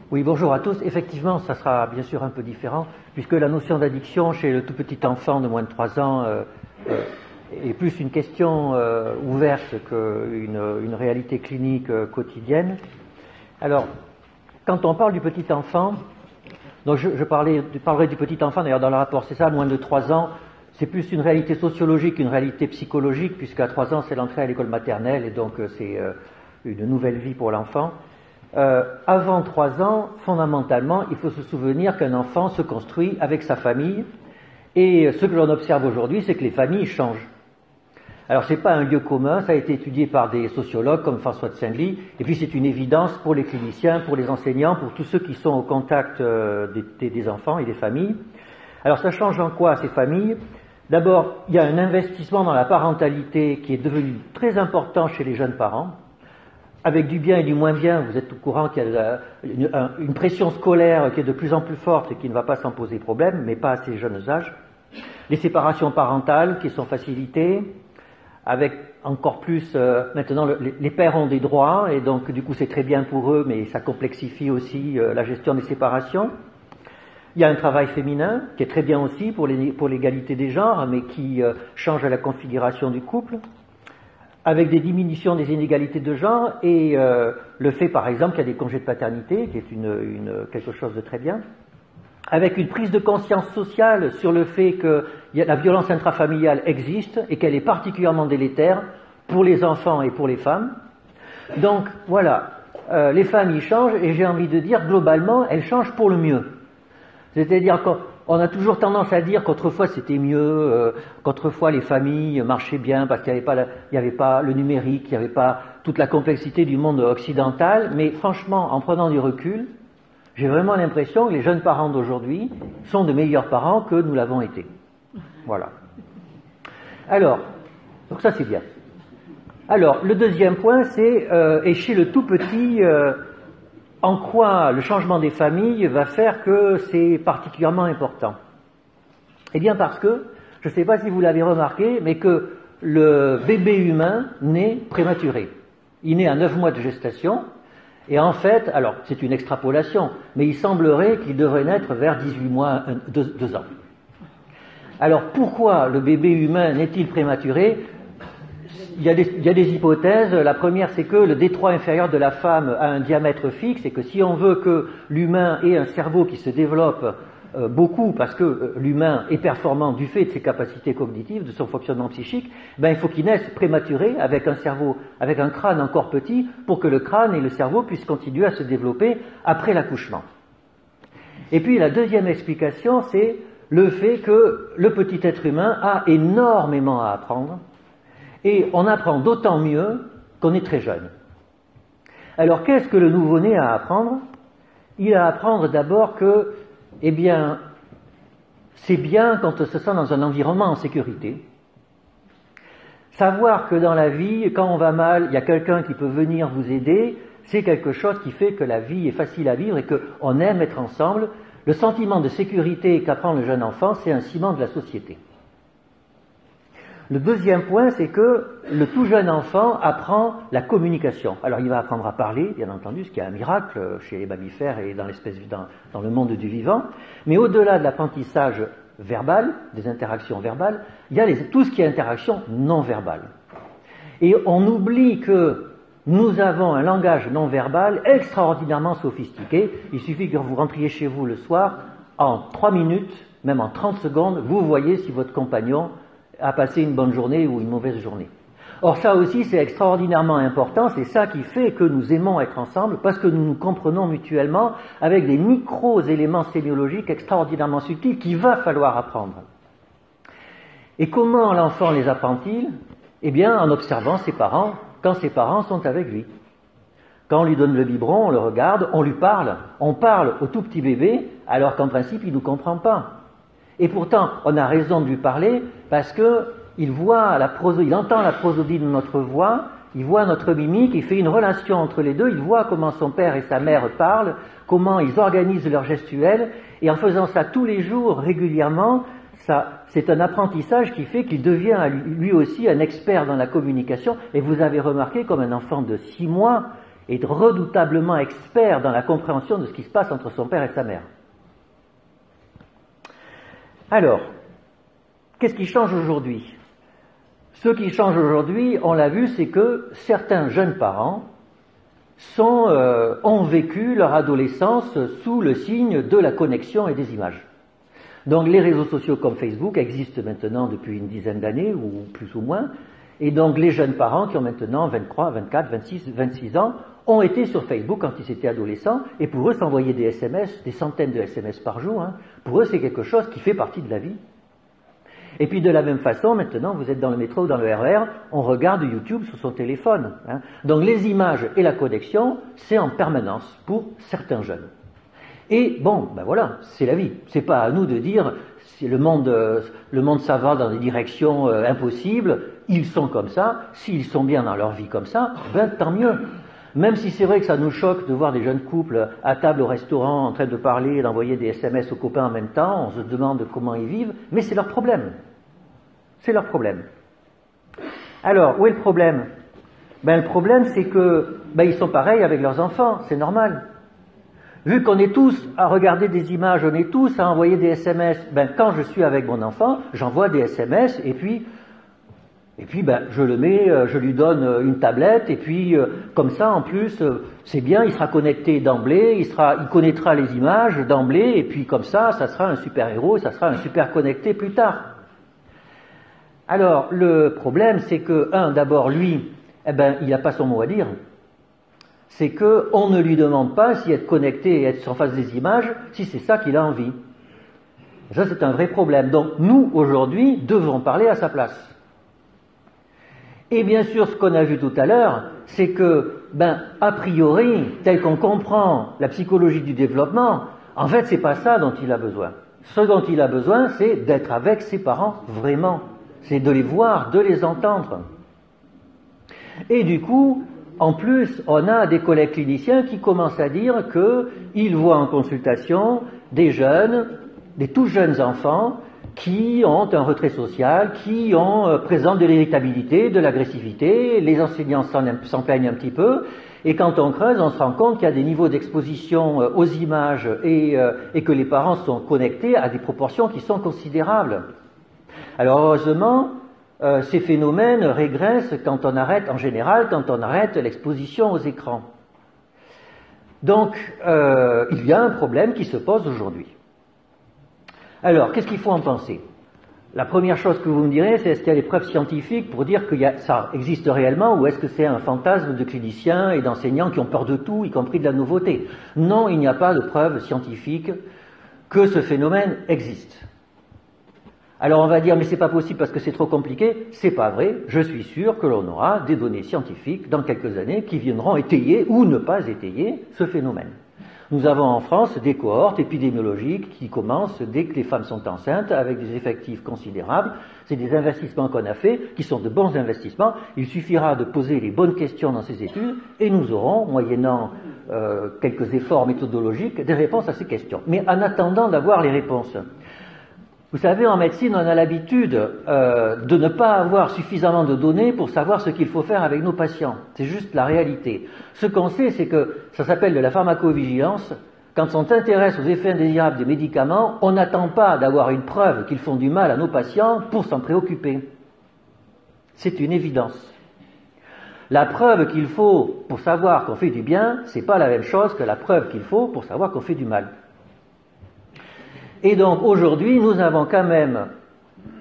Oui, bonjour à tous. Effectivement, ça sera bien sûr un peu différent, puisque la notion d'addiction chez le tout petit enfant de moins de 3 ans est plus une question ouverte qu'une réalité clinique quotidienne. Alors, quand on parle du petit enfant, donc je parlerai du petit enfant d'ailleurs dans le rapport, c'est ça, moins de 3 ans, c'est plus une réalité sociologique qu'une réalité psychologique, puisqu'à 3 ans c'est l'entrée à l'école maternelle et donc c'est une nouvelle vie pour l'enfant. Avant 3 ans, fondamentalement, il faut se souvenir qu'un enfant se construit avec sa famille, et ce que l'on observe aujourd'hui, c'est que les familles changent. Alors ce n'est pas un lieu commun, ça a été étudié par des sociologues comme François de Saint-Denis, et puis c'est une évidence pour les cliniciens, pour les enseignants, pour tous ceux qui sont au contact des enfants et des familles. Alors ça change en quoi ces familles? D'abord, il y a un investissement dans la parentalité qui est devenu très important chez les jeunes parents, avec du bien et du moins bien. Vous êtes au courant qu'il y a une pression scolaire qui est de plus en plus forte et qui ne va pas s'en poser problème, mais pas à ces jeunes âges. Les séparations parentales qui sont facilitées, avec encore plus, maintenant les pères ont des droits, et donc du coup c'est très bien pour eux, mais ça complexifie aussi la gestion des séparations. Il y a un travail féminin qui est très bien aussi pour l'égalité des genres, mais qui change la configuration du couple, avec des diminutions des inégalités de genre, et le fait par exemple qu'il y a des congés de paternité, qui est quelque chose de très bien, avec une prise de conscience sociale sur le fait que la violence intrafamiliale existe et qu'elle est particulièrement délétère pour les enfants et pour les femmes. Donc voilà, les familles changent, et j'ai envie de dire globalement elles changent pour le mieux. C'est-à-dire qu'on a toujours tendance à dire qu'autrefois c'était mieux, qu'autrefois les familles marchaient bien parce qu'il n'y avait pas le numérique, il n'y avait pas toute la complexité du monde occidental, mais franchement, en prenant du recul, j'ai vraiment l'impression que les jeunes parents d'aujourd'hui sont de meilleurs parents que nous l'avons été. Voilà. Alors, donc ça c'est bien. Alors, le deuxième point, c'est, et chez le tout petit, en quoi le changement des familles va faire que c'est particulièrement important? Eh bien parce que, je ne sais pas si vous l'avez remarqué, mais que le bébé humain naît prématuré. Il naît à 9 mois de gestation, et en fait, alors c'est une extrapolation, mais il semblerait qu'il devrait naître vers 18 mois, 2 ans. Alors pourquoi le bébé humain naît-il prématuré? Il y a des hypothèses. La première, c'est que le détroit inférieur de la femme a un diamètre fixe, et que si on veut que l'humain ait un cerveau qui se développe beaucoup, parce que l'humain est performant du fait de ses capacités cognitives, de son fonctionnement psychique, ben, il faut qu'il naisse prématuré avec un cerveau, avec un crâne encore petit, pour que le crâne et le cerveau puissent continuer à se développer après l'accouchement. Et puis la deuxième explication, c'est le fait que le petit être humain a énormément à apprendre, et on apprend d'autant mieux qu'on est très jeune. Alors qu'est-ce que le nouveau-né a à apprendre? Il a à apprendre d'abord que, eh bien, c'est bien quand on se sent dans un environnement en sécurité. Savoir que dans la vie, quand on va mal, il y a quelqu'un qui peut venir vous aider, c'est quelque chose qui fait que la vie est facile à vivre et qu'on aime être ensemble. Le sentiment de sécurité qu'apprend le jeune enfant, c'est un ciment de la société. Le deuxième point, c'est que le tout jeune enfant apprend la communication. Alors il va apprendre à parler, bien entendu, ce qui est un miracle chez les mammifères et dans le monde du vivant. Mais au-delà de l'apprentissage verbal, des interactions verbales, il y a tout ce qui est interaction non verbale. Et on oublie que nous avons un langage non verbal extraordinairement sophistiqué. Il suffit que vous rentriez chez vous le soir, en 3 minutes, même en 30 secondes, vous voyez si votre compagnon à passer une bonne journée ou une mauvaise journée. Or ça aussi c'est extraordinairement important, c'est ça qui fait que nous aimons être ensemble, parce que nous nous comprenons mutuellement avec des micro-éléments sémiologiques extraordinairement subtils qu'il va falloir apprendre. Et comment l'enfant les apprend-il? Eh bien en observant ses parents, quand ses parents sont avec lui. Quand on lui donne le biberon, on le regarde, on lui parle, on parle au tout petit bébé, alors qu'en principe il ne nous comprend pas. Et pourtant, on a raison de lui parler parce qu'il il entend la prosodie de notre voix, il voit notre mimique, il fait une relation entre les deux, il voit comment son père et sa mère parlent, comment ils organisent leur gestuelle, et en faisant ça tous les jours, régulièrement, c'est un apprentissage qui fait qu'il devient lui aussi un expert dans la communication. Et vous avez remarqué comme un enfant de 6 mois, est redoutablement expert dans la compréhension de ce qui se passe entre son père et sa mère. Alors, qu'est-ce qui change aujourd'hui? Ce qui change aujourd'hui, on l'a vu, c'est que certains jeunes parents ont vécu leur adolescence sous le signe de la connexion et des images. Donc les réseaux sociaux comme Facebook existent maintenant depuis une dizaine d'années, ou plus ou moins, et donc les jeunes parents qui ont maintenant 23, 24, 26, 26 ans ont été sur Facebook quand ils étaient adolescents, et pour eux s'envoyer des SMS, des centaines de SMS par jour, pour eux c'est quelque chose qui fait partie de la vie. Et puis de la même façon, maintenant, vous êtes dans le métro ou dans le RER, on regarde YouTube sur son téléphone. Donc les images et la connexion, c'est en permanence pour certains jeunes. Et bon, ben voilà, c'est la vie. C'est pas à nous de dire si le monde ça va dans des directions impossibles, ils sont comme ça, s'ils sont bien dans leur vie comme ça, ben tant mieux. Même si c'est vrai que ça nous choque de voir des jeunes couples à table au restaurant en train de parler et d'envoyer des SMS aux copains en même temps, on se demande comment ils vivent, mais c'est leur problème. C'est leur problème. Alors, où est le problème? Ben, le problème, c'est que ils sont pareils avec leurs enfants, c'est normal. Vu qu'on est tous à regarder des images, on est tous à envoyer des SMS, quand je suis avec mon enfant, j'envoie des SMS et puis je le mets, je lui donne une tablette, et puis comme ça, en plus, c'est bien, il sera connecté d'emblée, il connaîtra les images d'emblée, et puis comme ça sera un super héros, ça sera un super connecté plus tard. Alors, le problème, c'est que, d'abord, lui, il n'a pas son mot à dire. C'est qu'on ne lui demande pas si être connecté et être en face des images, si c'est ça qu'il a envie. Ça, c'est un vrai problème. Donc, nous, aujourd'hui, devons parler à sa place. Et bien sûr, ce qu'on a vu tout à l'heure, c'est que, a priori, tel qu'on comprend la psychologie du développement, en fait, c'est pas ça dont il a besoin. Ce dont il a besoin, c'est d'être avec ses parents, vraiment. C'est de les voir, de les entendre. Et du coup, en plus, on a des collègues cliniciens qui commencent à dire qu'ils voient en consultation des jeunes, des tout jeunes enfants, qui ont un retrait social, qui présentent de l'irritabilité, de l'agressivité, les enseignants s'en plaignent un petit peu, et quand on creuse, on se rend compte qu'il y a des niveaux d'exposition aux images et que les parents sont connectés à des proportions qui sont considérables. Alors heureusement, ces phénomènes régressent en général, quand on arrête l'exposition aux écrans. Donc, il y a un problème qui se pose aujourd'hui. Alors, qu'est-ce qu'il faut en penser? La première chose que vous me direz, c'est est-ce qu'il y a des preuves scientifiques pour dire que ça existe réellement, ou est-ce que c'est un fantasme de cliniciens et d'enseignants qui ont peur de tout, y compris de la nouveauté? Non, il n'y a pas de preuves scientifiques que ce phénomène existe. Alors on va dire, mais c'est pas possible parce que c'est trop compliqué. C'est pas vrai. Je suis sûr que l'on aura des données scientifiques dans quelques années qui viendront étayer ou ne pas étayer ce phénomène. Nous avons en France des cohortes épidémiologiques qui commencent dès que les femmes sont enceintes avec des effectifs considérables. C'est des investissements qu'on a faits, qui sont de bons investissements. Il suffira de poser les bonnes questions dans ces études et nous aurons, moyennant quelques efforts méthodologiques, des réponses à ces questions. Mais en attendant d'avoir les réponses, vous savez, en médecine, on a l'habitude de ne pas avoir suffisamment de données pour savoir ce qu'il faut faire avec nos patients. C'est juste la réalité. Ce qu'on sait, c'est que ça s'appelle de la pharmacovigilance. Quand on s'intéresse aux effets indésirables des médicaments, on n'attend pas d'avoir une preuve qu'ils font du mal à nos patients pour s'en préoccuper. C'est une évidence. La preuve qu'il faut pour savoir qu'on fait du bien, c'est pas la même chose que la preuve qu'il faut pour savoir qu'on fait du mal. Et donc aujourd'hui, nous avons quand même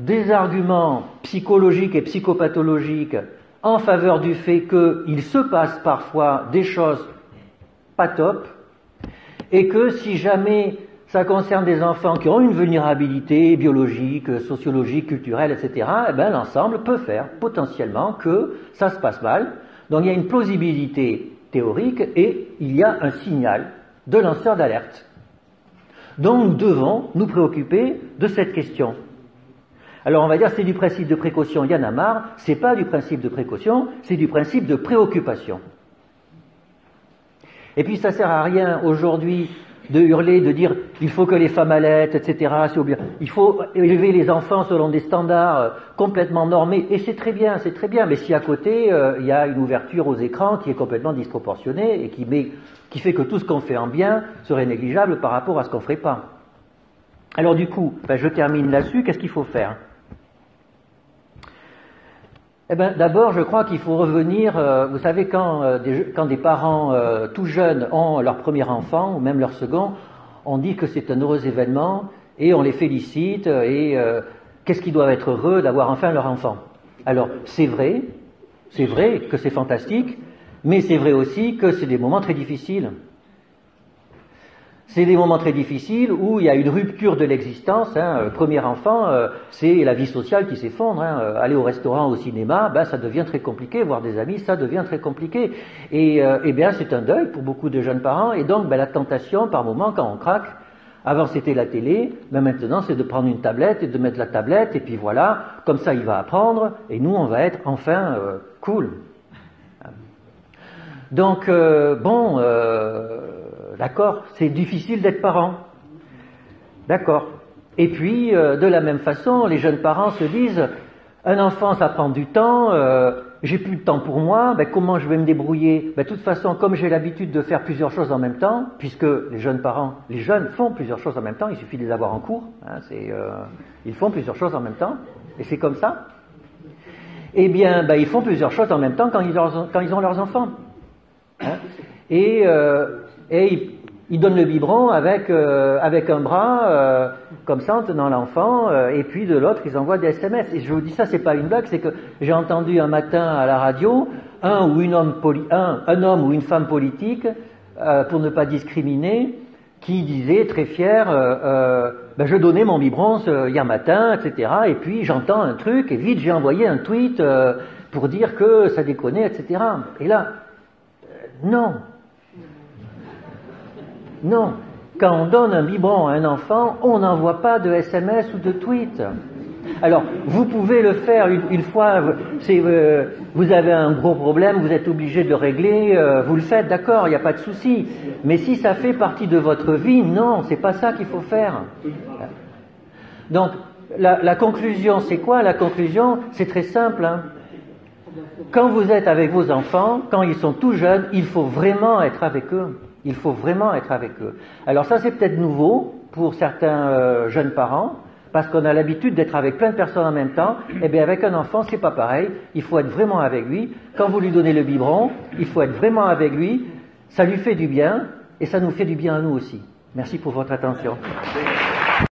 des arguments psychologiques et psychopathologiques en faveur du fait qu'il se passe parfois des choses pas top, et que si jamais ça concerne des enfants qui ont une vulnérabilité biologique, sociologique, culturelle, etc., l'ensemble peut faire potentiellement que ça se passe mal. Donc il y a une plausibilité théorique et il y a un signal de lanceur d'alerte. Donc nous devons nous préoccuper de cette question. Alors on va dire c'est du principe de précaution, il y en a marre, c'est pas du principe de précaution, c'est du principe de préoccupation. Et puis ça sert à rien aujourd'hui de hurler, de dire il faut que les femmes allaitent, etc. Il faut élever les enfants selon des standards complètement normés, et c'est très bien, mais si à côté il y a une ouverture aux écrans qui est complètement disproportionnée et qui fait que tout ce qu'on fait en bien serait négligeable par rapport à ce qu'on ne ferait pas. Alors du coup, je termine là-dessus, qu'est-ce qu'il faut faire? Eh bien, d'abord, je crois qu'il faut revenir, vous savez, quand des parents tout jeunes ont leur premier enfant, ou même leur second, on dit que c'est un heureux événement, et on les félicite, et qu'est-ce qu'ils doivent être heureux d'avoir enfin leur enfant. Alors, c'est vrai que c'est fantastique, mais c'est vrai aussi que c'est des moments très difficiles. C'est des moments très difficiles où il y a une rupture de l'existence. Premier enfant, c'est la vie sociale qui s'effondre. Aller au restaurant, au cinéma, ça devient très compliqué. Voir des amis, ça devient très compliqué. Et bien, c'est un deuil pour beaucoup de jeunes parents. Et donc, la tentation, par moment, quand on craque, avant c'était la télé, mais maintenant c'est de prendre une tablette et de mettre la tablette. Et puis voilà, comme ça il va apprendre. Et nous, on va être enfin cool. Donc, d'accord, c'est difficile d'être parent. D'accord. Et puis, de la même façon, les jeunes parents se disent, un enfant, ça prend du temps, j'ai plus de temps pour moi, comment je vais me débrouiller? De toute façon, comme j'ai l'habitude de faire plusieurs choses en même temps, puisque les jeunes font plusieurs choses en même temps, il suffit de les avoir en cours, ils font plusieurs choses en même temps, et c'est comme ça. Eh bien, ils font plusieurs choses en même temps quand ils ont leurs enfants. Et ils donnent le biberon avec un bras, comme ça, en tenant l'enfant, et puis de l'autre, ils envoient des SMS. Et je vous dis ça, c'est pas une blague, c'est que j'ai entendu un matin à la radio un homme ou une femme politique, pour ne pas discriminer, qui disait très fier, je donnais mon biberon hier matin, etc. Et puis j'entends un truc, et vite j'ai envoyé un tweet pour dire que ça déconnait, etc. Et là, non. Non, quand on donne un biberon à un enfant, on n'envoie pas de SMS ou de tweet. Alors, vous pouvez le faire une fois, vous avez un gros problème, vous êtes obligé de le régler, vous le faites, d'accord, il n'y a pas de souci. Mais si ça fait partie de votre vie, non, c'est pas ça qu'il faut faire. Donc, la conclusion, c'est quoi? La conclusion, c'est très simple. Quand vous êtes avec vos enfants, quand ils sont tout jeunes, il faut vraiment être avec eux. Il faut vraiment être avec eux. Alors ça, c'est peut-être nouveau pour certains jeunes parents, parce qu'on a l'habitude d'être avec plein de personnes en même temps. Eh bien, avec un enfant, c'est pas pareil. Il faut être vraiment avec lui. Quand vous lui donnez le biberon, il faut être vraiment avec lui. Ça lui fait du bien, et ça nous fait du bien à nous aussi. Merci pour votre attention.